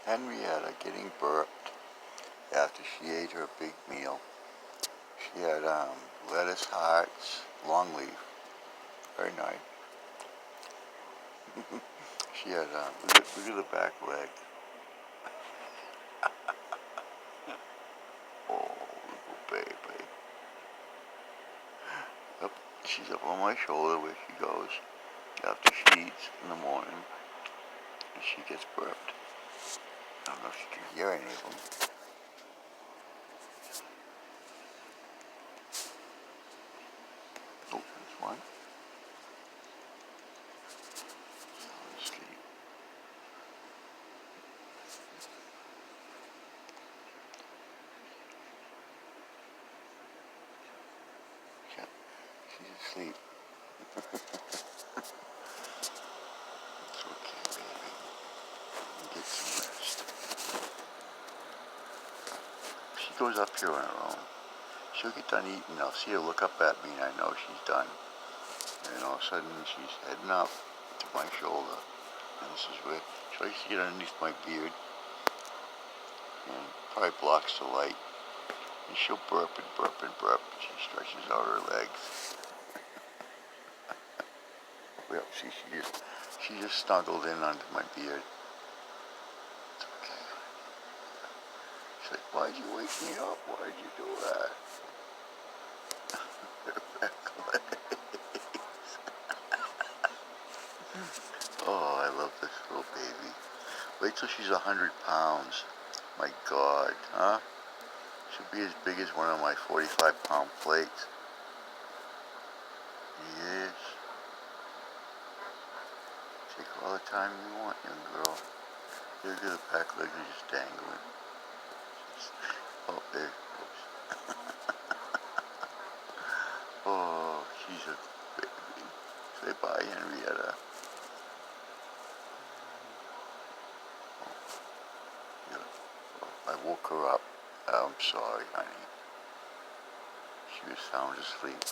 Henrietta getting burped after she ate her big meal. She had lettuce hearts, long leaf, very nice. She had, look at the back leg. Oh, little baby. Up, she's up on my shoulder where she goes after she eats in the morning, and she gets burped. I don't know if she can hear any of them. Oh, there's one. Sound asleep. Yeah, she's asleep. It's okay, baby. Get some rest. She goes up here on her own. She'll get done eating. I'll see her look up at me, and I know she's done. And all of a sudden, she's heading up to my shoulder. And this is where she likes to get underneath my beard. And probably blocks the light. And she'll burp and burp and burp. She stretches out her legs. Well, see, she just snuggled in under my beard. It's okay. She's like, why'd you wake me up? Why'd you do that? Oh, I love this little baby. Wait till she's 100 pounds. My God, huh? She'll be as big as one of my 45-pound plates. Yes. Take all the time you want, young girl. Look at the back legs are just dangling. Oh, there it goes. Oh, she's a baby. Say bye, Henrietta. I woke her up. I'm sorry, honey. She was sound asleep.